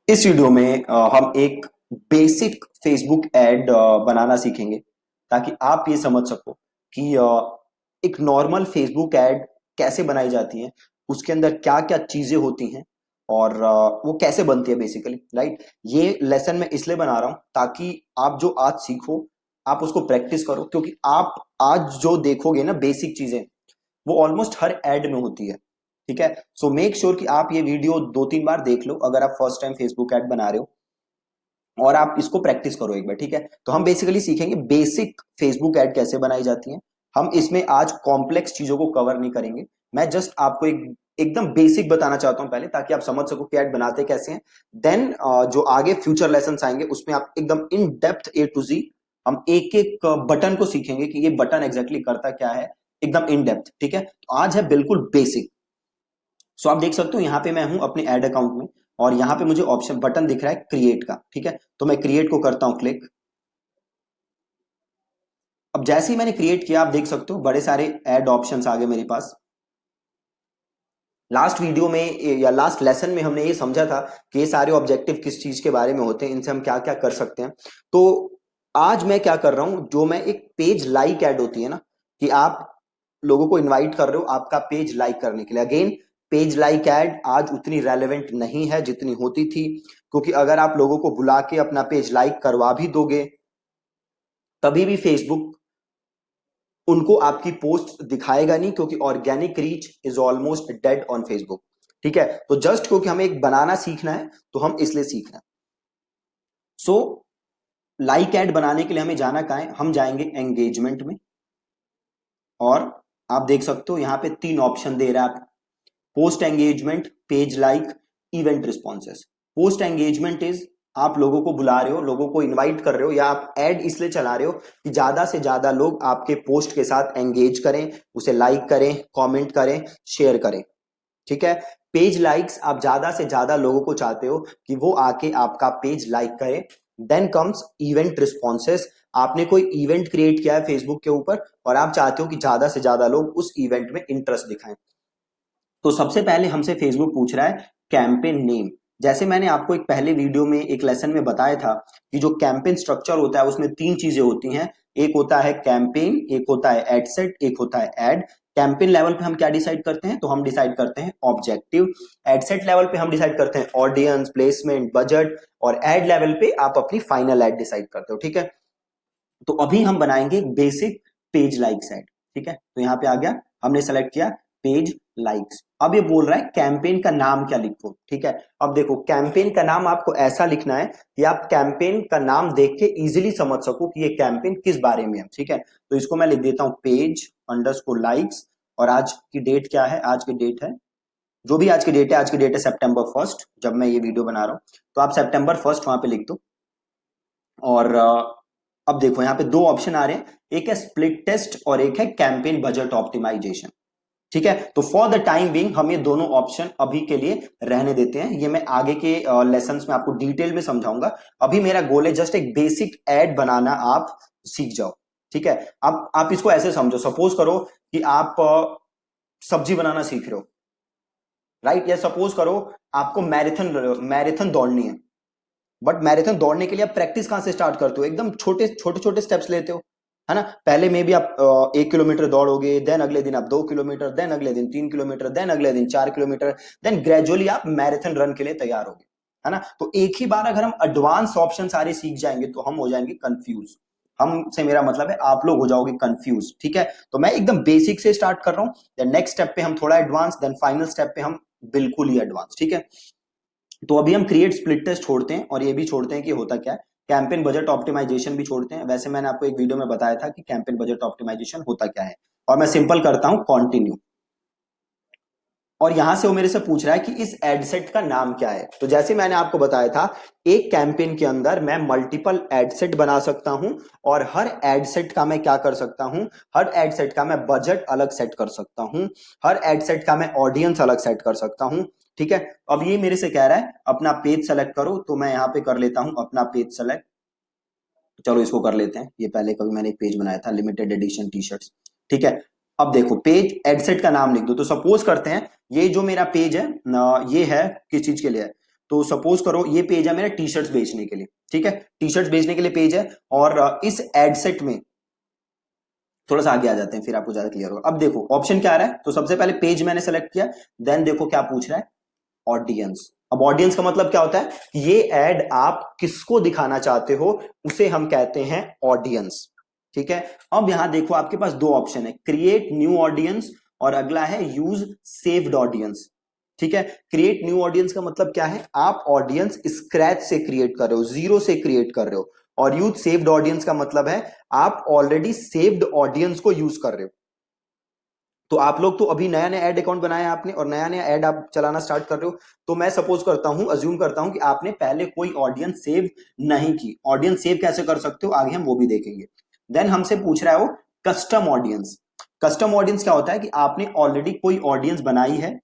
इस वीडियो में हम एक बेसिक फेसबुक एड बनाना सीखेंगे ताकि आप ये समझ सको कि एक नॉर्मल फेसबुक एड कैसे बनाई जाती है, उसके अंदर क्या क्या चीजें होती हैं और वो कैसे बनती है बेसिकली, राइट। ये लेसन मैं इसलिए बना रहा हूं ताकि आप जो आज सीखो आप उसको प्रैक्टिस करो, क्योंकि आप आज जो देखोगे ना बेसिक चीजें वो ऑलमोस्ट हर एड में होती है। ठीक है, सो मेक श्योर कि आप ये वीडियो 2-3 बार देख लो अगर आप फर्स्ट टाइम फेसबुक ऐड बना रहे हो, और आप इसको प्रैक्टिस करो एक बार। ठीक है, तो हम बेसिकली सीखेंगे बेसिक फेसबुक ऐड कैसे बनाई जाती है। हम इसमें आज कॉम्प्लेक्स चीजों को कवर नहीं करेंगे। मैं जस्ट आपको एकदम बेसिक बताना चाहता हूं पहले, ताकि आप समझ सको कि ऐड बनाते कैसे हैं। देन जो आगे फ्यूचर लेसन आएंगे उसमें आप एकदम in depth A to Z हम एक एक बटन को सीखेंगे कि ये बटन एग्जैक्टली करता क्या है, एकदम इन डेप्थ। ठीक है, तो आज है बिल्कुल बेसिक। सो आप देख सकते हो यहाँ पे मैं हूं अपने ऐड अकाउंट में, और यहाँ पे मुझे ऑप्शन बटन दिख रहा है क्रिएट का। ठीक है, तो मैं क्रिएट को करता हूं क्लिक। अब जैसे ही मैंने क्रिएट किया आप देख सकते हो बड़े सारे ऐड ऑप्शंस आ गए मेरे पास। लास्ट वीडियो में या लास्ट लेसन में हमने ये समझा था कि ये सारे ऑब्जेक्टिव किस चीज के बारे में होते हैं, इनसे हम क्या क्या कर सकते हैं। तो आज मैं क्या कर रहा हूं, जो मैं एक पेज लाइक ऐड होती है ना, कि आप लोगों को इनवाइट कर रहे हो आपका पेज लाइक करने के लिए। अगेन, पेज लाइक ऐड आज उतनी रेलेवेंट नहीं है जितनी होती थी, क्योंकि अगर आप लोगों को बुला के अपना पेज लाइक करवा भी दोगे तभी भी फेसबुक उनको आपकी पोस्ट दिखाएगा नहीं, क्योंकि organic reach is almost dead on Facebook. ठीक है, तो जस्ट क्योंकि हमें एक बनाना सीखना है तो हम इसलिए सीख रहे हैं। सो लाइक ऐड बनाने के लिए हमें जाना कहां है, हम जाएंगे एंगेजमेंट में, और आप देख सकते हो यहां पे 3 ऑप्शन दे रहा है। Post engagement, page like, event responses. Post engagement is आप लोगों को बुला रहे हो, लोगों को इनवाइट कर रहे हो, या आप ऐड इसलिए चला रहे हो कि ज्यादा से ज्यादा लोग आपके पोस्ट के साथ एंगेज करें, उसे लाइक करें, कमेंट करें, शेयर करें। ठीक है, पेज लाइक्स आप ज्यादा से ज्यादा लोगों को चाहते हो कि वो आके आपका पेज लाइक करें। Then comes event responses. आपने कोई इवेंट क्रिएट किया है फेसबुक के ऊपर और आप चाहते हो कि ज्यादा से ज्यादा लोग उस इवेंट में इंटरेस्ट दिखाएं। तो सबसे पहले हमसे फेसबुक पूछ रहा है कैंपेन नेम। जैसे मैंने आपको एक पहले वीडियो में एक लेसन में बताया था कि जो कैंपेन स्ट्रक्चर होता है उसमें 3 चीजें होती हैं। एक होता है कैंपेन, एक होता है एड सेट, एक होता है एड। कैंपेन लेवल पे हम क्या डिसाइड करते हैं, तो हम डिसाइड करते हैं ऑब्जेक्टिव। एड सेट लेवल पे हम डिसाइड करते हैं ऑडियंस, प्लेसमेंट, बजट। और एड लेवल पे आप अपनी फाइनल एड डिसाइड करते हो। ठीक है, तो अभी हम बनाएंगे बेसिक पेज लाइक्स एड। ठीक है, तो यहाँ पे आ गया, हमने सेलेक्ट किया पेज लाइक्स। अब ये बोल रहा है कैंपेन का नाम क्या लिखो। ठीक है, अब देखो कैंपेन का नाम आपको ऐसा लिखना है कि आप कैंपेन का नाम देख के इजीली समझ सको कि ये कैंपेन किस बारे में है। ठीक है, तो इसको मैं लिख देता हूं पेज अंडरस्कोर लाइक्स। और आज की डेट क्या है, आज की डेट है, जो भी आज की डेट है, आज की डेट है September 1 जब मैं ये वीडियो बना रहा हूं। तो आप September 1 वहां पे लिख दो। और अब देखो यहाँ पे 2 ऑप्शन आ रहे हैं, एक है स्प्लिट टेस्ट और एक है कैंपेन बजट ऑप्टिमाइजेशन। ठीक है, तो फॉर द टाइम बीइंग हम ये दोनों ऑप्शन अभी के लिए रहने देते हैं, ये मैं आगे के लेसन्स में आपको डिटेल में समझाऊंगा। अभी मेरा गोल है जस्ट एक बेसिक एड बनाना आप सीख जाओ। ठीक है, अब आप इसको ऐसे समझो, सपोज करो कि आप सब्जी बनाना सीख रहे हो, राइट। या सपोज करो आपको मैराथन मैराथन दौड़नी है, बट मैराथन दौड़ने के लिए आप प्रैक्टिस कहां से स्टार्ट करते हो, एकदम छोटे छोटे छोटे स्टेप्स लेते हो, है ना। पहले में भी आप 1 किलोमीटर दौड़ोगे, देन अगले दिन आप 2 किलोमीटर, देन अगले दिन 3 किलोमीटर, देन अगले दिन 4 किलोमीटर, देन ग्रेजुअली आप मैराथन रन के लिए तैयार होगे, है ना। तो एक ही बार अगर हम एडवांस ऑप्शन सारे सीख जाएंगे तो हम हो जाएंगे कंफ्यूज। हमसे मेरा मतलब है आप लोग हो जाओगे कंफ्यूज। ठीक है, तो मैं एकदम बेसिक से स्टार्ट कर रहा हूं, देन नेक्स्ट स्टेप पे हम थोड़ा एडवांस, देन फाइनल स्टेप पे हम बिल्कुल ही एडवांस। ठीक है, तो अभी हम क्रिएट स्प्लिट टेस्ट छोड़ते हैं और ये भी छोड़ते हैं कि होता क्या है, कैंपेन बजट ऑप्टिमाइजेशन भी छोड़ते हैं। वैसे मैंने आपको एक वीडियो में बताया था कि कैंपेन बजट ऑप्टिमाइजेशन होता क्या है। और मैं सिंपल करता हूं कंटिन्यू। और यहां से वो मेरे से पूछ रहा है कि इस एड सेट का नाम क्या है। तो जैसे मैंने आपको बताया था, एक कैंपेन के अंदर मैं मल्टीपल एड सेट बना सकता हूं, और हर एड सेट का मैं क्या कर सकता हूं, हर एड सेट का मैं बजट अलग सेट कर सकता हूं, हर एड सेट का मैं ऑडियंस अलग सेट कर सकता हूं। ठीक है, अब ये मेरे से कह रहा है अपना पेज सेलेक्ट करो, तो मैं यहां पे कर लेता हूं अपना पेज सेलेक्ट। चलो इसको कर लेते हैं, ये पहले कभी मैंने एक पेज बनाया था लिमिटेड एडिशन टी शर्ट्स। ठीक है, अब देखो पेज एडसेट का नाम लिख दो। तो सपोज करते हैं ये जो मेरा पेज है ये है किस चीज के लिए है, तो सपोज करो ये पेज है मेरा टी शर्ट्स बेचने के लिए, ठीक है, टी शर्ट्स बेचने के लिए पेज है, और इस एड सेट में थोड़ा सा आगे आ जाते हैं फिर आपको ज्यादा क्लियर होगा। अब देखो ऑप्शन क्या आ रहा है, तो सबसे पहले पेज मैंने सेलेक्ट किया, देन देखो क्या पूछ रहा है, ऑडियंस। अब ऑडियंस का मतलब क्या होता है कि ये एड आप किसको दिखाना चाहते हो उसे हम कहते हैं ऑडियंस, ठीक है। अब यहां देखो आपके पास दो ऑप्शन है, क्रिएट न्यू ऑडियंस और अगला है यूज सेव्ड ऑडियंस, ठीक है। क्रिएट न्यू ऑडियंस का मतलब क्या है, आप ऑडियंस स्क्रैच से क्रिएट कर रहे हो, जीरो से क्रिएट कर रहे हो, और यूज सेव्ड ऑडियंस का मतलब है आप ऑलरेडी सेव्ड ऑडियंस को यूज कर रहे हो। तो आप लोग तो अभी नया नया एड अकाउंट बनाया आपने और नया नया एड आप चलाना स्टार्ट कर रहे हो, तो मैं सपोज करता हूं, अज्यूम करता हूं कि आपने पहले कोई ऑडियंस सेव नहीं की। ऑडियंस सेव कैसे कर सकते हो आगे हम वो भी देखेंगे। देन हमसे पूछ रहा है वो कस्टम ऑडियंस। कस्टम ऑडियंस क्या होता है कि आपने ऑलरेडी कोई ऑडियंस बनाई है,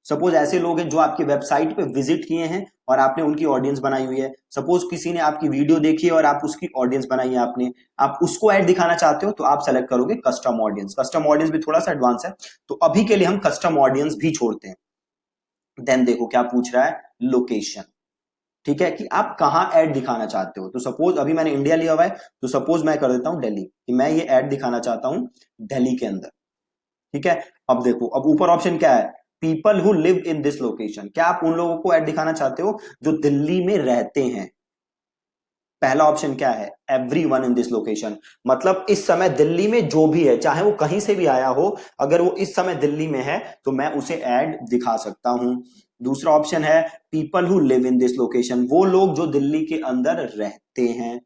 सपोज ऐसे लोग हैं जो आपकी वेबसाइट पे विजिट किए हैं और आपने उनकी ऑडियंस बनाई हुई है, सपोज किसी ने आपकी वीडियो देखी है और आप उसकी ऑडियंस बनाई है आपने, आप उसको ऐड दिखाना चाहते हो तो आप सेलेक्ट करोगे कस्टम ऑडियंस। कस्टम ऑडियंस भी थोड़ा सा एडवांस है, तो अभी के लिए हम कस्टम ऑडियंस भी छोड़ते हैं। देन देखो क्या पूछ रहा है, लोकेशन, ठीक है, कि आप कहां ऐड दिखाना चाहते हो। तो सपोज अभी मैंने इंडिया लिया हुआ है, तो सपोज मैं कर देता हूं दिल्ली, कि मैं ये ऐड दिखाना चाहता हूं दिल्ली के अंदर, ठीक है। अब देखो अब ऊपर ऑप्शन क्या है, people who live in this location, क्या आप उन लोगों को ऐड दिखाना चाहते हो जो दिल्ली में रहते हैं। पहला ऑप्शन क्या है, एवरीवन इन दिस लोकेशन, मतलब इस समय दिल्ली में जो भी है चाहे वो कहीं से भी आया हो, अगर वो इस समय दिल्ली में है तो मैं उसे ऐड दिखा सकता हूं। दूसरा ऑप्शन है people who live in this location, वो लोग जो दिल्ली के अंदर रहते हैं।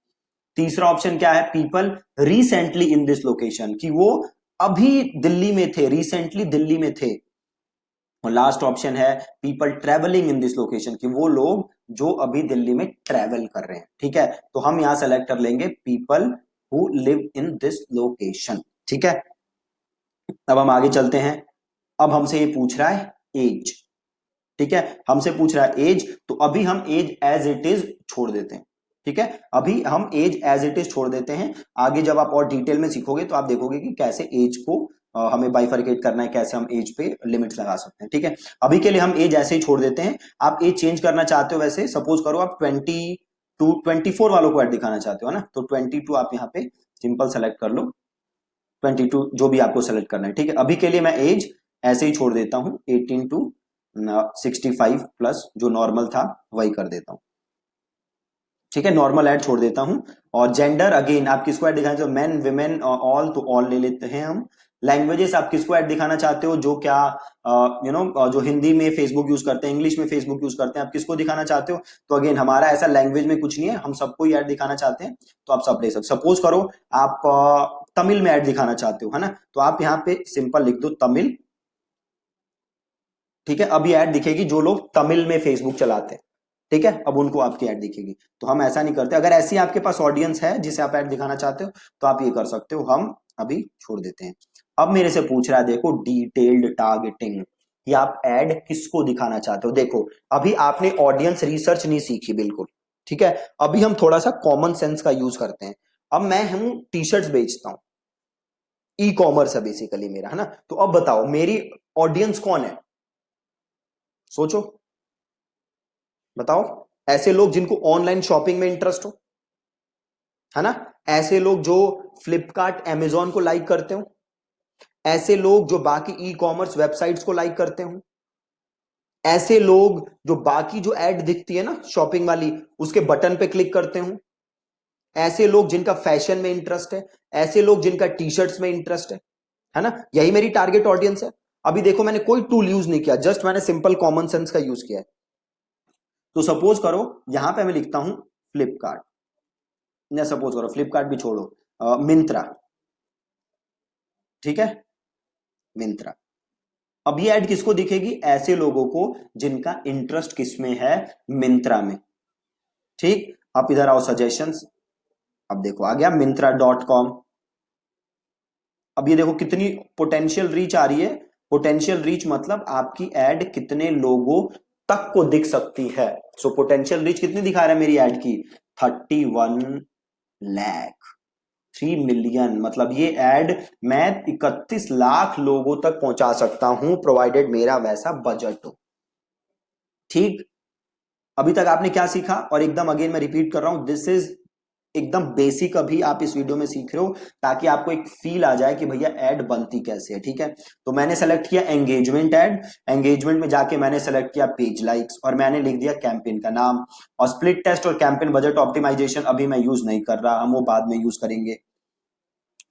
तीसरा ऑप्शन क्या है, people recently in this location, कि वो अभी दिल्ली में थे, रिसेंटली दिल्ली में थे। और लास्ट ऑप्शन है people travelling in this location, कि वो लोग जो अभी दिल्ली में ट्रेवल कर रहे हैं, ठीक है। तो हम यहां सेलेक्ट कर लेंगे people who live in this location, ठीक है। अब हम आगे चलते हैं, अब हमसे ये पूछ रहा है एज, ठीक है, हमसे पूछ रहा है एज, तो अभी हम एज एज इट इज छोड़ देते हैं, ठीक है। अभी हम एज एज इट इज छोड़ देते हैं, आगे जब आप और डिटेल में सीखोगे तो आप देखोगे कि कैसे एज को हमें बाइफरकेट करना है, कैसे हम एज पे लिमिट्स लगा सकते हैं, ठीक है। अभी के लिए हम एज ऐसे ही छोड़ देते हैं। आप एज चेंज करना चाहते हो, वैसे सपोज करो आप 24 वालों को ऐड दिखाना चाहते हो ना, तो 22 आप यहाँ पे सिंपल सेलेक्ट कर लो, 22 जो भी आपको सेलेक्ट करना है, ठीक है। अभी के लिए मैं एज ऐसे ही छोड़ देता हूं, 18 टू 65 प्लस जो नॉर्मल था वही कर देता हूं, ठीक है, नॉर्मल ऐड छोड़ देता हूं। और जेंडर अगेन आप किसको ऐड दिखाना चाहते हो, मेन विमेन ऑल, तो ऑल ले लेते हैं हम। लैंग्वेजेस आप किसको ऐड दिखाना चाहते हो, जो क्या जो हिंदी में फेसबुक यूज करते हैं, इंग्लिश में फेसबुक यूज करते हैं, आप किसको दिखाना चाहते हो। तो अगेन हमारा ऐसा लैंग्वेज में कुछ नहीं है, हम सबको ही ऐड दिखाना चाहते हैं, तो आप सब ले सकते। सपोज करो आप तमिल में ऐड दिखाना चाहते हो, है ना, तो आप यहाँ पे सिंपल लिख दो तमिल, ठीक है। अब ये ऐड दिखेगी जो लोग तमिल में फेसबुक चलाते हैं, ठीक है, अब उनको आपकी ऐड दिखेगी। तो हम ऐसा नहीं करते, अगर ऐसी आपके पास ऑडियंस है जिसे आप ऐड दिखाना चाहते हो तो आप ये कर सकते हो, हम अभी छोड़ देते हैं। अब मेरे से पूछ रहा है देखो डिटेल्ड टारगेटिंग, कि आप ऐड किसको दिखाना चाहते हो। देखो अभी आपने ऑडियंस रिसर्च नहीं सीखी बिल्कुल, ठीक है, अभी हम थोड़ा सा कॉमन सेंस का यूज करते हैं। अब मैं हूं टी शर्ट्स बेचता हूं, ई कॉमर्स है बेसिकली मेरा, है ना, तो अब बताओ मेरी ऑडियंस कौन है, सोचो, बताओ। ऐसे लोग जिनको ऑनलाइन शॉपिंग में इंटरेस्ट हो, है ना, ऐसे लोग जो फ्लिपकार्ट अमेजॉन को लाइक करते हो, ऐसे लोग जो बाकी ई कॉमर्स वेबसाइट्स को लाइक करते हो, ऐसे लोग जो बाकी जो एड दिखती है ना शॉपिंग वाली उसके बटन पे क्लिक करते हो, ऐसे लोग जिनका फैशन में इंटरेस्ट है, ऐसे लोग जिनका टी शर्ट्स में इंटरेस्ट है ना, यही मेरी टारगेट ऑडियंस है। अभी देखो मैंने कोई टूल यूज नहीं किया, जस्ट मैंने सिंपल कॉमन सेंस का यूज किया है। तो सपोज करो यहां पे मैं लिखता हूं फ्लिपकार्ट, या सपोज करो फ्लिपकार्ट भी छोड़ो, मिंत्रा, ठीक है, मिंत्रा। अब ये ऐड किसको दिखेगी, ऐसे लोगों को जिनका इंटरेस्ट किसमें है, मिंत्रा में, ठीक। आप इधर आओ सजेशंस, अब देखो आ गया मिंत्रा.com। अब ये देखो कितनी पोटेंशियल रीच आ रही है, पोटेंशियल रीच मतलब आपकी एड कितने लोगों तक को दिख सकती है। सो पोटेंशियल रीच कितनी दिखा रहा है मेरी एड की, 31 लाख, 3 मिलियन, मतलब ये एड मैं 31 लाख लोगों तक पहुंचा सकता हूं, प्रोवाइडेड मेरा वैसा बजट हो, ठीक। अभी तक आपने क्या सीखा, और एकदम अगेन मैं रिपीट कर रहा हूं, दिस इज एकदम बेसिक अभी आप इस वीडियो में सीख रहे हो, ताकि आपको एक फील आ जाए कि भैया ऐड बनती कैसे है। ठीक है, तो मैंने सेलेक्ट किया एंगेजमेंट ऐड, एंगेजमेंट में जाके मैंने सेलेक्ट किया पेज लाइक्स, और मैंने लिख दिया कैंपेन का नाम। और स्प्लिट टेस्ट और कैंपेन बजट ऑप्टिमाइजेशन अभी मैं यूज नहीं कर रहा, हम वो बाद में यूज करेंगे।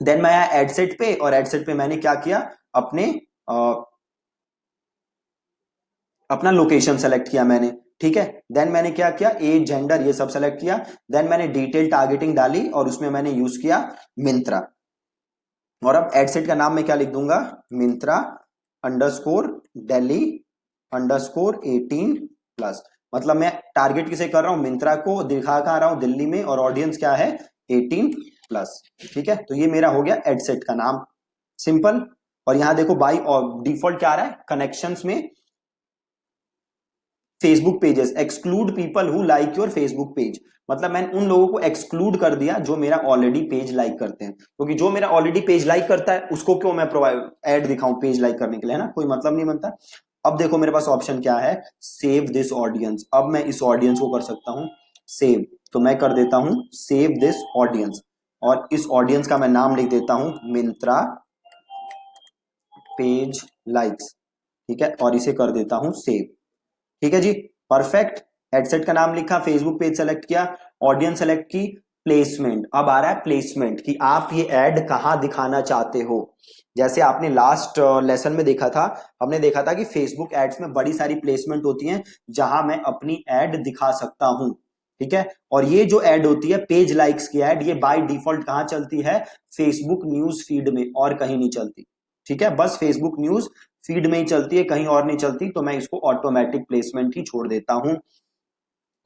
देन मैं आया एडसेट पे, और एडसेट पे मैंने क्या किया, अपने अपना लोकेशन सेलेक्ट किया मैंने। ठीक है, देन मैंने क्या किया, एज जेंडर ये सब सेलेक्ट किया। देन मैंने डिटेल टारगेटिंग डाली, और उसमें मैंने यूज किया मिंत्रा। और अब एडसेट का नाम मैं क्या लिख दूंगा, मिंत्रा अंडरस्कोर दिल्ली अंडरस्कोर 18+। मतलब मैं टारगेट किसे कर रहा हूं, मिंत्रा को दिखा कहां रहा हूं, दिल्ली में, और ऑडियंस क्या है 18+। ठीक है, तो ये मेरा हो गया एडसेट का नाम, सिंपल। और यहां देखो बाई डिफॉल्ट क्या आ रहा है, कनेक्शंस में Facebook pages exclude people who like your Facebook page. मतलब मैंने उन लोगों को एक्सक्लूड कर दिया जो मेरा ऑलरेडी पेज लाइक करते हैं, क्योंकि जो मेरा ऑलरेडी पेज लाइक करता है उसको क्यों मैं प्रोवाइड ऐड दिखाऊं पेज लाइक करने के लिए, है ना, कोई मतलब नहीं बनता। अब देखो मेरे पास ऑप्शन क्या है, सेव दिस ऑडियंस। अब मैं इस ऑडियंस को कर सकता हूं सेव, तो मैं कर देता हूं सेव दिस ऑडियंस, और इस ऑडियंस का मैं नाम लिख देता हूं मिंत्रा पेज लाइक्स। ठीक है, और इसे कर देता हूं सेव। ठीक है जी, परफेक्ट। हेडसेट का नाम लिखा, फेसबुक पेज सेलेक्ट किया, ऑडियंस सेलेक्ट की, प्लेसमेंट। अब आ रहा है प्लेसमेंट, कि आप ये ऐड कहां दिखाना चाहते हो। जैसे आपने लास्ट लेसन में देखा था, हमने देखा था कि फेसबुक एड्स में बड़ी सारी प्लेसमेंट होती हैं जहां मैं अपनी ऐड दिखा सकता हूं। ठीक है, और ये जो ऐड होती है पेज लाइक्स की ऐड, ये बाय डिफॉल्ट कहां चलती है, फेसबुक न्यूज फीड में, और कहीं नहीं चलती। ठीक है, बस फेसबुक न्यूज फीड में ही चलती है, कहीं और नहीं चलती, तो मैं इसको ऑटोमेटिक प्लेसमेंट ही छोड़ देता हूं।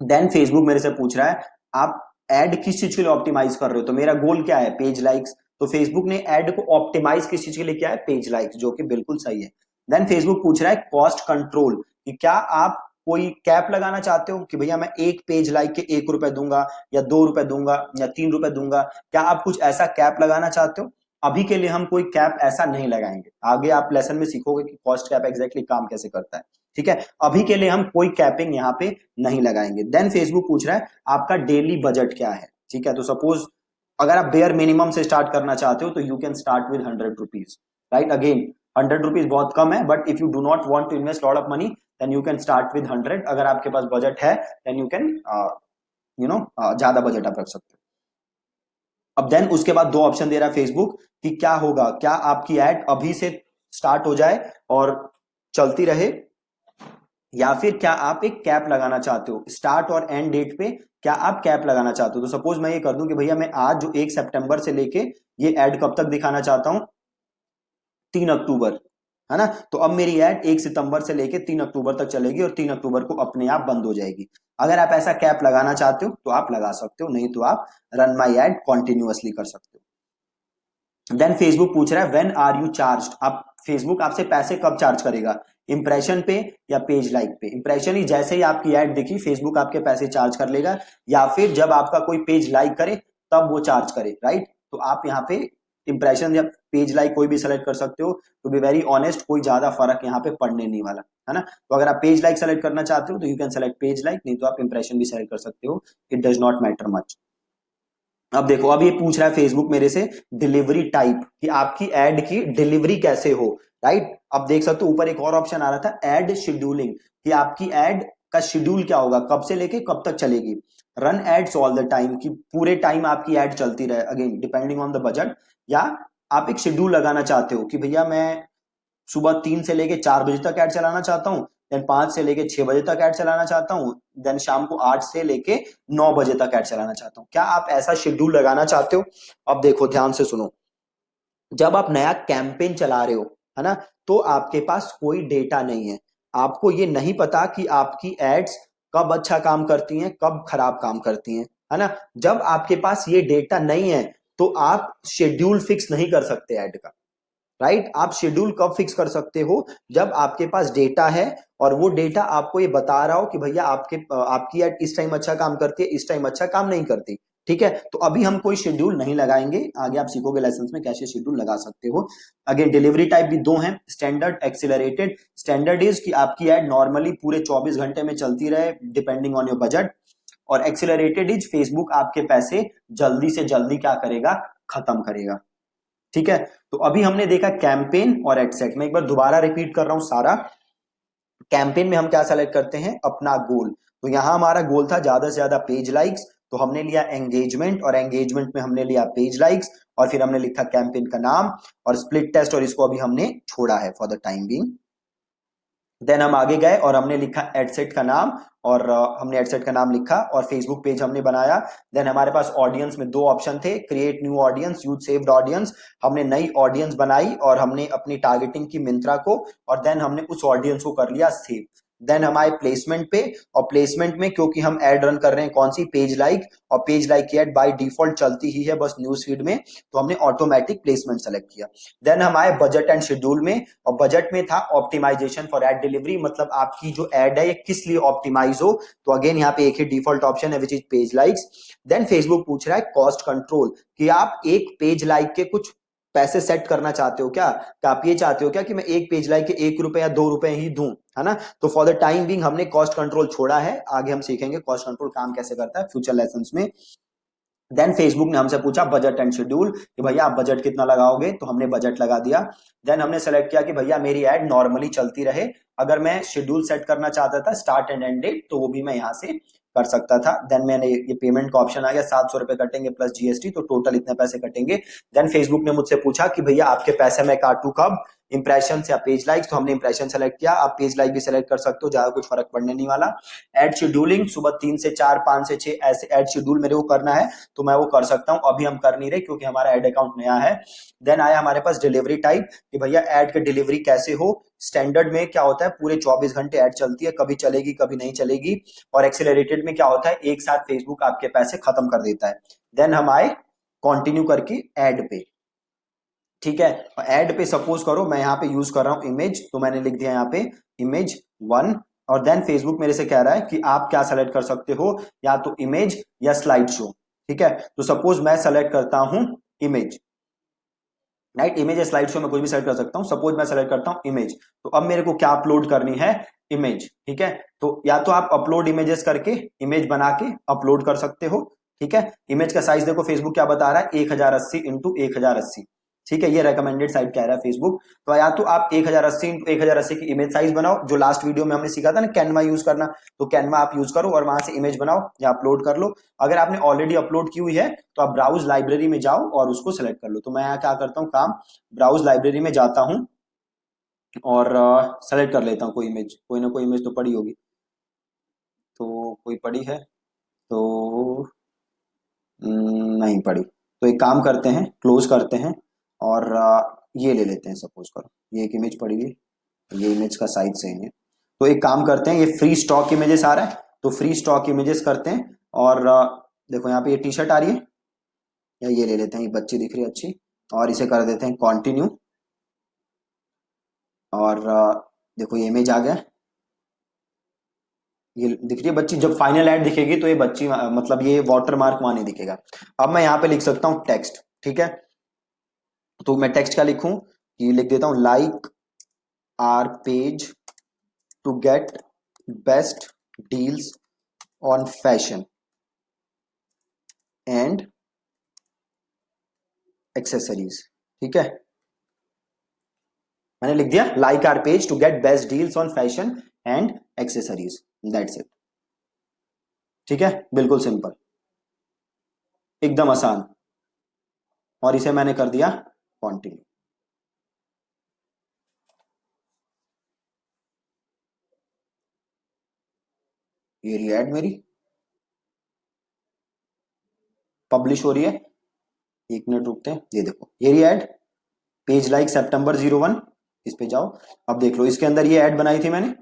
देन फेसबुक मेरे से पूछ रहा है आप एड किस चीज के लिए ऑप्टिमाइज कर रहे हो, तो मेरा गोल क्या है, पेज लाइक्स। तो फेसबुक ने एड को ऑप्टिमाइज किस चीज के लिए किया है, पेज लाइक्स, जो कि बिल्कुल सही है। देन फेसबुक पूछ रहा है कॉस्ट कंट्रोल, कि क्या आप कोई कैप लगाना चाहते हो, कि भैया मैं एक पेज लाइक के 1 रुपए दूंगा, या 2 रुपए दूंगा, या 3 रुपए दूंगा, क्या आप कुछ ऐसा कैप लगाना चाहते हो। अभी के लिए हम कोई कैप ऐसा नहीं लगाएंगे, आगे आप लेसन में सीखोगे कि कॉस्ट कैप एग्जैक्टली काम कैसे करता है। ठीक है, अभी के लिए हम कोई कैपिंग यहाँ पे नहीं लगाएंगे। देन फेसबुक पूछ रहा है आपका डेली बजट क्या है। ठीक है, तो सपोज अगर आप बेयर मिनिमम से स्टार्ट करना चाहते हो तो you can start with 100 rupees, right. Again 100 rupees बहुत कम है, but if you do not want to invest lot of money then you can start with 100। अगर आपके पास बजट है देन यू कैन ज्यादा बजट आप रख सकते हो। अब देन उसके बाद दो ऑप्शन दे रहा है फेसबुक, कि क्या होगा, क्या आपकी एड अभी से स्टार्ट हो जाए और चलती रहे, या फिर क्या आप एक कैप लगाना चाहते हो, स्टार्ट और एंड डेट पे क्या आप कैप लगाना चाहते हो। तो सपोज मैं ये कर दूं कि भैया मैं आज जो 1 सितंबर से लेके ये ऐड कब तक दिखाना चाहता हूं, 3 अक्टूबर, है ना। तो अब मेरी ऐड 1 सितंबर से लेके 3 अक्टूबर तक चलेगी, और 3 अक्टूबर को अपने आप बंद हो जाएगी। अगर आप ऐसा कैप लगाना चाहते हो तो आप लगा सकते हो, नहीं तो आप रन माई एड कॉन्टिन्यूअसली कर सकते हो। देन फेसबुक पूछ रहा है व्हेन आर यू चार्ज, आप फेसबुक आपसे पैसे कब चार्ज करेगा, इंप्रेशन पे या पेज लाइक पे। इंप्रेशन ही जैसे ही आपकी ऐड दिखी फेसबुक आपके पैसे चार्ज कर लेगा, या फिर जब आपका कोई पेज लाइक करे तब वो चार्ज करे, राइट। तो आप यहाँ पे इंप्रेशन या पेज लाइक कोई भी सेलेक्ट कर सकते हो। टू बी वेरी ऑनेस्ट कोई ज्यादा फर्क यहाँ पे पड़ने नहीं वाला, है ना। तो अगर आप पेज लाइक सेलेक्ट करना चाहते हो तो you can select page like, नहीं तो आप इंप्रेशन भी सेलेक्ट कर सकते हो, it does not matter much. अब देखो, अब ये पूछ रहा है फेसबुक मेरे से डिलीवरी टाइप, कि आपकी एड की डिलीवरी कैसे हो, राइट। अब देख सकते हो ऊपर एक और ऑप्शन आ रहा था एड शेड्यूलिंग, कि आपकी एड का शेड्यूल क्या होगा, कब से लेके कब तक चलेगी। Run ads all the time, कि पूरे टाइम आपकी एड चलती रहे, again depending on the budget. या आप एक शेड्यूल लगाना चाहते हो कि भैया मैं सुबह 3 से लेके 4 बजे तक ऐड चलाना चाहता हूँ, देन 5 से लेके 6 बजे तक ऐड चलाना चाहता हूँ, देन शाम को 8 से लेके 9 बजे तक ऐड चलाना चाहता हूँ। क्या आप ऐसा शेड्यूल लगाना चाहते हो। अब देखो ध्यान से सुनो, जब आप नया कैंपेन चला रहे हो, है ना, तो आपके पास कोई डेटा नहीं है, आपको ये नहीं पता कि आपकी एड्स कब अच्छा काम करती हैं कब खराब काम करती हैं, है ना। जब आपके पास ये डेटा नहीं है तो आप शेड्यूल फिक्स नहीं कर सकते ऐड का, राइट। आप शेड्यूल कब फिक्स कर सकते हो, जब आपके पास डेटा है, और वो डेटा आपको ये बता रहा हो कि भैया आपकी ऐड इस टाइम अच्छा काम करती है, इस टाइम अच्छा काम नहीं करती, ठीक है, तो अभी हम कोई शेड्यूल नहीं लगाएंगे, आगे आप सीखोगे लेसन में कैसे शेड्यूल लगा सकते हो। अगेन डिलीवरी टाइप भी दो हैं, स्टैंडर्ड, एक्सिलरेटेड। स्टैंडर्ड इज कि आपकी एड नॉर्मली पूरे 24 घंटे में चलती रहे डिपेंडिंग ऑन योर बजट, और एक्सिलरेटेड इज फेसबुक आपके पैसे जल्दी से जल्दी क्या करेगा, खत्म करेगा। ठीक है, तो अभी हमने देखा कैंपेन और एडसेट। मैं एक बार दोबारा रिपीट कर रहा हूं सारा। कैंपेन में हम क्या सेलेक्ट करते हैं, अपना गोल। तो यहां हमारा गोल था ज्यादा से ज्यादा पेज लाइक्स, तो हमने लिया एंगेजमेंट, और एंगेजमेंट में हमने लिया पेज लाइक्स, और फिर हमने लिखा कैंपेन का नाम और स्प्लिट टेस्ट, और इसको अभी हमने छोड़ा है for the time being. Then हम आगे गए और हमने लिखा एडसेट का नाम, और हमने एडसेट का नाम लिखा और फेसबुक पेज हमने बनाया। देन हमारे पास ऑडियंस में दो ऑप्शन थे, create new audience, use saved audience. हमने नई ऑडियंस बनाई और हमने अपनी टारगेटिंग की मिंत्रा को, और देन हमने उस ऑडियंस को कर लिया सेव। देन हम आए प्लेसमेंट पे, और प्लेसमेंट में क्योंकि हम एड रन कर रहे हैं कौन सी, पेज लाइक, और पेज लाइक की एड बाय डिफॉल्ट चलती ही है बस न्यूज फीड में, तो हमने ऑटोमेटिक प्लेसमेंट सेलेक्ट किया। देन हम आए बजट एंड शेड्यूल में, और बजट में था ऑप्टिमाइजेशन फॉर एड डिलीवरी, मतलब आपकी जो एड है ये किस लिए ऑप्टिमाइज हो। तो अगेन यहाँ पे एक ही डिफॉल्ट ऑप्शन है which is page likes. Then Facebook पूछ रहा है कॉस्ट कंट्रोल, कि आप एक पेज लाइक के कुछ पैसे सेट करना चाहते हो क्या, कि आप ये चाहते हो क्या कि मैं एक पेज लाइक के 1 रुपए या 2 रुपए ही दूं, है ना। तो फॉर द टाइम बिंग हमने कॉस्ट कंट्रोल छोड़ा है, आगे हम सीखेंगे कॉस्ट कंट्रोल काम कैसे करता है फ्यूचर लेसन्स में। देन फेसबुक ने हमसे पूछा बजट एंड शेड्यूल, कि भैया आप बजट कितना लगाओगे, तो हमने बजट लगा दिया। देन हमने सेलेक्ट किया कि भैया मेरी एड नॉर्मली चलती रहे, अगर मैं शेड्यूल सेट करना चाहता था स्टार्ट एंड एंड डेट, तो वो भी मैं यहाँ से कर सकता था। देन मैंने ये पेमेंट का ऑप्शन आ गया, 700 रुपए कटेंगे प्लस जीएसटी, तो टोटल इतने पैसे कटेंगे। देन फेसबुक ने मुझसे पूछा कि भैया आपके पैसे मैं काटू कब, इंप्रेशन या पेज लाइक्स, तो हमने इंप्रेशन सेलेक्ट किया। आप पेज लाइक भी सेलेक्ट कर सकते हो, ज्यादा कुछ फर्क पड़ने नहीं वाला। एड शेड्यूलिंग सुबह 3 से 4, 5 से 6 ऐसे एड शेड्यूल मेरे को करना है, तो मैं वो कर सकता हूं, अभी हम कर नहीं रहे क्योंकि हमारा एड अकाउंट नया है। देन आया हमारे पास डिलीवरी टाइप, कि भैया एड की डिलीवरी कैसे हो। स्टैंडर्ड में क्या होता है, पूरे 24 घंटे एड चलती है, कभी चलेगी कभी नहीं चलेगी। और एक्सेलरेटेड में क्या होता है, एक साथ फेसबुक आपके पैसे खत्म कर देता है। देन हम आए कंटिन्यू करके एड पे। ठीक है, एड पे सपोज करो मैं यहाँ पे यूज कर रहा हूं इमेज, तो मैंने लिख दिया यहाँ पे इमेज 1। और देन फेसबुक मेरे से कह रहा है कि आप क्या सेलेक्ट कर सकते हो, या तो इमेज या स्लाइड शो। ठीक है, तो सपोज मैं सेलेक्ट करता हूं इमेज, राइट, इमेज या स्लाइड शो में कोई भी सेलेक्ट कर सकता हूं। सपोज मैं सेलेक्ट करता हूं इमेज, तो अब मेरे को क्या अपलोड करनी है, इमेज। ठीक है, तो या तो आप अपलोड इमेजेस करके इमेज बना के अपलोड कर सकते हो। ठीक है, इमेज का साइज देखो फेसबुक क्या बता रहा है, 1080 इंटू 1080। ठीक है, ये रेकमेंडेड साइज कह रहा है फेसबुक। तो या तो आप 1080 इंटू 1080 की इमेज साइज बनाओ, जो लास्ट वीडियो में हमने सीखा था ना कैनवा यूज करना, तो कैनवा आप यूज करो और वहां से इमेज बनाओ या अपलोड कर लो। अगर आपने ऑलरेडी अपलोड की हुई है तो आप ब्राउज लाइब्रेरी में जाओ और उसको सेलेक्ट कर लो। तो मैं यहाँ क्या करता हूँ काम, ब्राउज लाइब्रेरी में जाता हूँ और सेलेक्ट कर लेता हूँ कोई इमेज, कोई ना कोई इमेज तो पड़ी होगी, तो कोई पड़ी है तो नहीं पड़ी, तो एक काम करते हैं, क्लोज करते हैं और ये ले लेते हैं। सपोज करो ये एक इमेज पड़ी हुई, ये इमेज का साइज सेम है, तो एक काम करते हैं, ये फ्री स्टॉक इमेजेस आ रहा है, तो फ्री स्टॉक इमेजेस करते हैं। और देखो यहाँ पे ये टी शर्ट आ रही है, या ये ले लेते हैं, ये बच्ची दिख रही है अच्छी, और इसे कर देते हैं कंटिन्यू। और देखो ये इमेज आ गया, ये दिख रही है बच्ची। जब फाइनल एड दिखेगी तो ये बच्ची मतलब ये वाटर मार्क वहां नहीं दिखेगा। अब मैं यहाँ पे लिख सकता हूँ टेक्स्ट। ठीक है, तो मैं टेक्स्ट क्या लिखूं, ये लिख देता हूं, like our page to get best deals on fashion and accessories. ठीक है, मैंने लिख दिया like our page to get best deals on fashion and accessories, that's it. ठीक है, बिल्कुल सिंपल, एकदम आसान। और इसे मैंने कर दिया कंटिन्यू। ये रही एड मेरी, पब्लिश हो रही है। 1 मिनट रुकते हैं, ये देखो ये रही एड, पेज लाइक सितंबर 01, इस पे जाओ। अब देख लो इसके अंदर ये ऐड बनाई थी मैंने,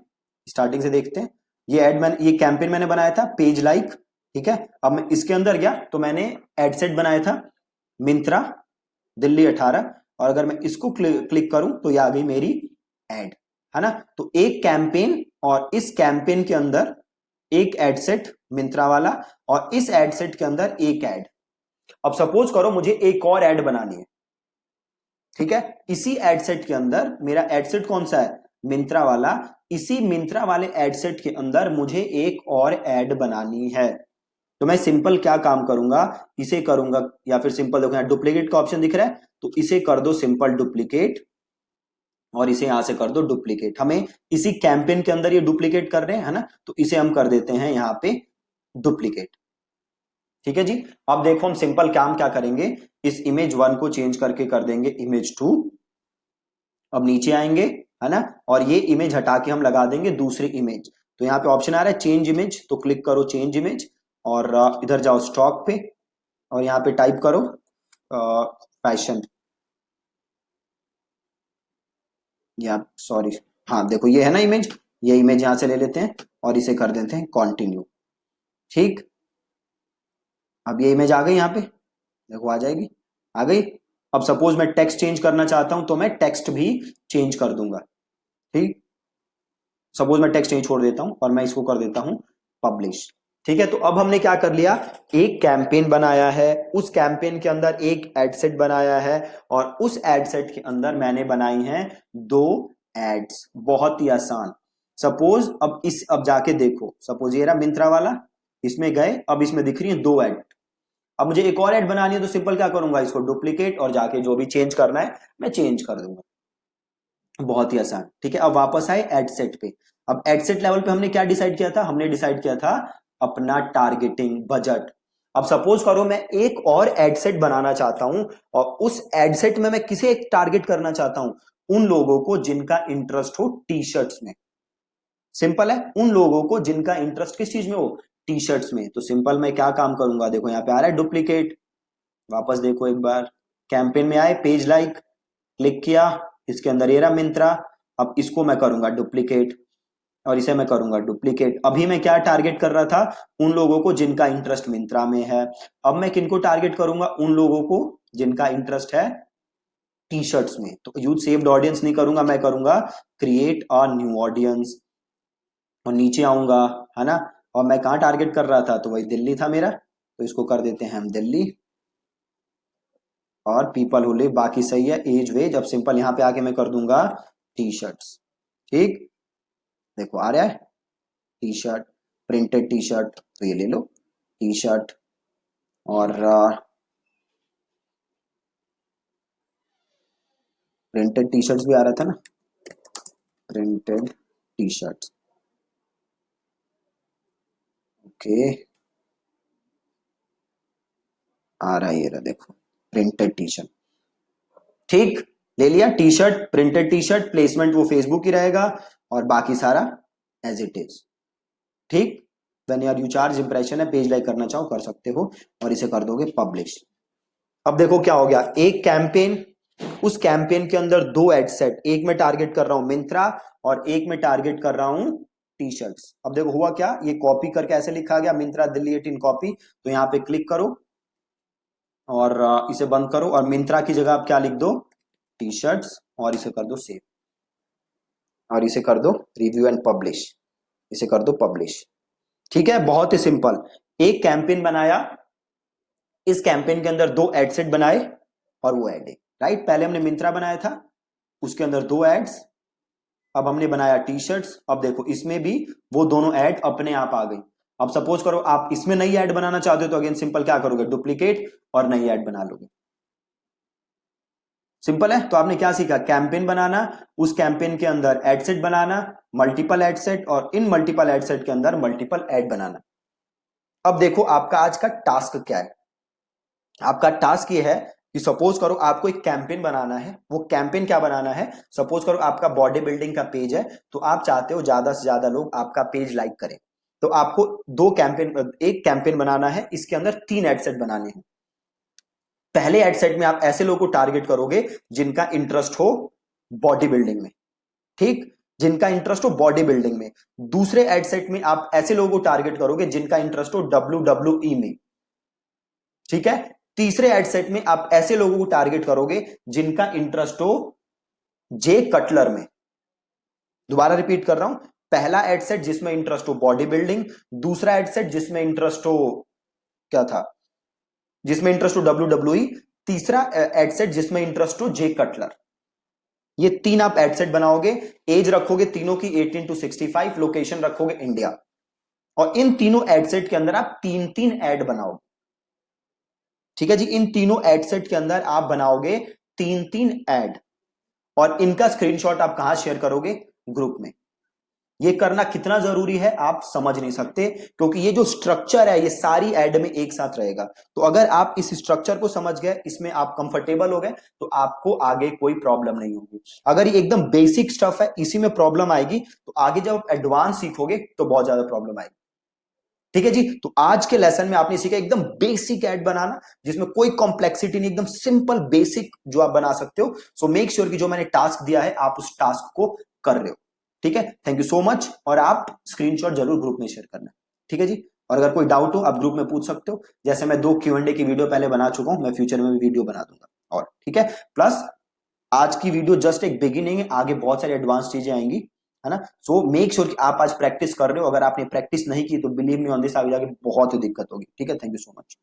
स्टार्टिंग से देखते हैं। ये ऐड मैंने, ये कैंपेन मैंने बनाया था पेज लाइक। ठीक है, अब मैं इसके अंदर गया तो मैंने एड सेट बनाया था मिंत्रा दिल्ली 18, और अगर मैं इसको क्लिक करूं तो ये आ गई मेरी एड, है ना। तो एक कैंपेन, और इस कैंपेन के अंदर एक एड सेट मिंत्रा वाला, और इस एड सेट के अंदर एक एड, अब सपोज करो मुझे एक और ऐड बनानी है, ठीक है, इसी एड सेट के अंदर, मेरा एड सेट कौन सा है, मिंत्रा वाला, इसी मिंत्रा वाले एड सेट के अंदर मुझे एक और ऐड बनानी है। तो मैं सिंपल क्या काम करूंगा, इसे करूंगा, या फिर सिंपल देखो यहां डुप्लीकेट का ऑप्शन दिख रहा है, तो इसे कर दो सिंपल डुप्लीकेट, और इसे यहां से कर दो डुप्लीकेट। हमें इसी कैंपेन के अंदर ये डुप्लीकेट कर रहे हैं, है ना, तो इसे हम कर देते हैं यहां पे डुप्लीकेट। ठीक है जी। अब देखो हम सिंपल काम क्या करेंगे, इस इमेज 1 को चेंज करके कर देंगे इमेज 2। अब नीचे आएंगे, है ना, और ये इमेज हटा के हम लगा देंगे दूसरी इमेज। तो यहाँ पे ऑप्शन आ रहा है चेंज इमेज, तो क्लिक करो चेंज इमेज, और इधर जाओ स्टॉक पे, और यहाँ पे टाइप करो फैशन, या सॉरी, हाँ देखो ये है ना इमेज, ये इमेज यहां से ले लेते हैं और इसे कर देते हैं कंटिन्यू। ठीक, अब ये इमेज आ गई यहाँ पे, देखो आ जाएगी, आ गई। अब सपोज मैं टेक्स्ट चेंज करना चाहता हूं, तो मैं टेक्स्ट भी चेंज कर दूंगा। ठीक, सपोज मैं टेक्स्ट यहीं छोड़ देता हूं और मैं इसको कर देता हूं पब्लिश। ठीक है, तो अब हमने क्या कर लिया, एक कैंपेन बनाया है, उस कैंपेन के अंदर एक एड सेट बनाया है, और उस एड सेट के अंदर मैंने बनाई हैं दो एड्स। बहुत ही आसान। सपोज अब जाके देखो, सपोज ये रहा मिंत्रा वाला, इसमें गए, अब इसमें दिख रही है दो एड। अब मुझे एक और ऐड बनानी है, तो सिंपल क्या करूंगा, इसको डुप्लीकेट, और जाके जो भी चेंज करना है मैं चेंज कर दूंगा। बहुत ही आसान। ठीक है, अब वापस आए एड सेट पे। अब एड सेट लेवल पे हमने क्या डिसाइड किया था, हमने डिसाइड किया था अपना टारगेटिंग बजट। अब सपोज करो मैं एक और एड सेट बनाना चाहता हूं, और उस एड सेट में मैं किसे टारगेट करना चाहता हूं, उन लोगों को जिनका इंटरेस्ट हो टी शर्ट्स में। सिंपल है, उन लोगों को जिनका इंटरेस्ट किस चीज में हो, टी शर्ट्स में। तो सिंपल मैं क्या काम करूंगा, देखो यहाँ पे आ रहा है डुप्लीकेट, वापस देखो एक बार, कैंपेन में आए, पेज लाइक, क्लिक किया, इसके अंदर ये रहा मिंत्रा। अब इसको मैं करूंगा डुप्लीकेट, और इसे मैं करूंगा डुप्लीकेट। अभी मैं क्या टारगेट कर रहा था, उन लोगों को जिनका इंटरेस्ट मिंत्रा में है। अब मैं किनको टारगेट करूंगा, उन लोगों को जिनका इंटरेस्ट है टी शर्ट्स में। तो यूज सेव्ड ऑडियंस नहीं करूंगा, मैं करूंगा क्रिएट अ न्यू ऑडियंस, और नीचे आऊंगा, है ना, और मैं कहाँ टारगेट कर रहा था, तो वही दिल्ली था मेरा, तो इसको कर देते हैं हम दिल्ली, और पीपल हु लिव, बाकी सही है, एज वेज। अब सिंपल यहां पे आके मैं कर दूंगा टी शर्ट्स। ठीक, देखो आ रहा है T shirt, printed T shirt, तो ये ले लो टी शर्ट, और प्रिंटेड टी शर्ट्स भी आ रहा था ना, प्रिंटेड टी शर्ट्स। ओके, आ रहा है ये रहा, देखो प्रिंटेड टी शर्ट। ठीक, ले लिया T shirt, printed T shirt, placement वो फेसबुक ही रहेगा, और बाकी सारा एज इट इज। ठीक, वेन यार यू चार्ज इंप्रेशन है, पेज लाइक करना चाहो कर सकते हो, और इसे कर दोगे पब्लिश। अब देखो क्या हो गया, एक कैंपेन, उस कैंपेन के अंदर दो एड सेट, एक में टारगेट कर रहा हूं मिंत्रा, और एक में टारगेट कर रहा हूं टी शर्ट्स। अब देखो हुआ क्या, ये कॉपी करके ऐसे लिखा गया, मिंत्रा दिल्ली 18 कॉपी। तो यहां पे क्लिक करो, और इसे बंद करो, और मिंत्रा की जगह आप क्या लिख दो, टी शर्ट्स, और इसे कर दो सेव, और इसे कर दो रिव्यू एंड पब्लिश, इसे कर दो पब्लिश। ठीक है, बहुत ही सिंपल। एक कैंपेन बनाया, इस कैंपेन के अंदर दो एड सेट बनाए, और वो एड है, राइट। पहले हमने मिंत्रा बनाया था, उसके अंदर दो एड्स। अब हमने बनाया टी शर्ट्स, अब देखो इसमें भी वो दोनों ऐड अपने आप आ गई। अब सपोज करो आप इसमें नई ऐड बनाना चाहते हो, तो अगेन सिंपल क्या करोगे, डुप्लीकेट, और नई ऐड बना लोगे। सिंपल है। तो आपने क्या सीखा, कैंपेन बनाना, उस कैंपेन के अंदर एड सेट बनाना, मल्टीपल एड सेट, और इन मल्टीपल एड सेट के अंदर मल्टीपल एड बनाना। अब देखो आपका आज का टास्क क्या है, आपका टास्क ये है कि सपोज करो आपको एक कैंपेन बनाना है। वो कैंपेन क्या बनाना है, सपोज करो आपका बॉडी बिल्डिंग का पेज है, तो आप चाहते हो ज्यादा से ज्यादा लोग आपका पेज लाइक करें। तो आपको दो कैंपेन, एक कैंपेन बनाना है, इसके अंदर तीन एड सेट बनाने हैं। पहले एड सेट में आप ऐसे लोगों को टारगेट करोगे जिनका इंटरेस्ट हो बॉडी बिल्डिंग में। ठीक, जिनका इंटरेस्ट हो बॉडी बिल्डिंग में। दूसरे एड सेट में आप ऐसे लोगों को टारगेट करोगे जिनका इंटरेस्ट हो WWE में। ठीक है, तीसरे एड सेट में आप ऐसे लोगों को टारगेट करोगे जिनका इंटरेस्ट हो जे कटलर में। दोबारा रिपीट कर रहा हूं, पहला एड सेट जिसमें इंटरेस्ट हो बॉडी बिल्डिंग, दूसरा एड सेट जिसमें इंटरेस्ट हो क्या था, जिसमें इंटरेस्ट टू WWE, तीसरा एड सेट जिसमें इंटरेस्ट टू जे कटलर। ये तीन आप एड सेट बनाओगे, एज रखोगे तीनों की 18 to 65, लोकेशन रखोगे इंडिया, और इन तीनों एड सेट के अंदर आप तीन तीन एड बनाओगे। ठीक है जी, इन तीनों एड सेट के अंदर आप बनाओगे तीन तीन एड, और इनका स्क्रीनशॉट आप कहां शेयर करोगे? ग्रुप में। ये करना कितना जरूरी है आप समझ नहीं सकते, क्योंकि ये जो स्ट्रक्चर है ये सारी एड में एक साथ रहेगा। तो अगर आप इस स्ट्रक्चर को समझ गए, इसमें आप कंफर्टेबल हो गए, तो आपको आगे कोई प्रॉब्लम नहीं होगी। अगर ये एकदम बेसिक स्टफ है, इसी में प्रॉब्लम आएगी, तो आगे जब आप एडवांस सीखोगे तो बहुत ज्यादा प्रॉब्लम आएगी। ठीक है जी, तो आज के लेसन में आपने सीखा एकदम बेसिक ऐड बनाना, जिसमें कोई कॉम्प्लेक्सिटी नहीं, एकदम सिंपल बेसिक जो आप बना सकते हो। सो मेक श्योर कि जो मैंने टास्क दिया है आप उस टास्क को कर रहे हो। ठीक है, थैंक यू सो मच, और आप स्क्रीनशॉट जरूर ग्रुप में शेयर करना। ठीक है जी, और अगर कोई डाउट हो आप ग्रुप में पूछ सकते हो, जैसे मैं 2 Q&A की वीडियो पहले बना चुका हूं, मैं फ्यूचर में भी वीडियो बना दूंगा। और ठीक है, प्लस आज की वीडियो जस्ट एक बिगिनिंग है, आगे बहुत सारी एडवांस चीजें आएंगी, है ना। सो मेक श्योर कि आप आज प्रैक्टिस कर रहे हो। अगर आपने प्रैक्टिस नहीं की तो बिलीव मी ऑन दिस, आगे जाके बहुत ही दिक्कत होगी। ठीक है, थैंक यू सो मच।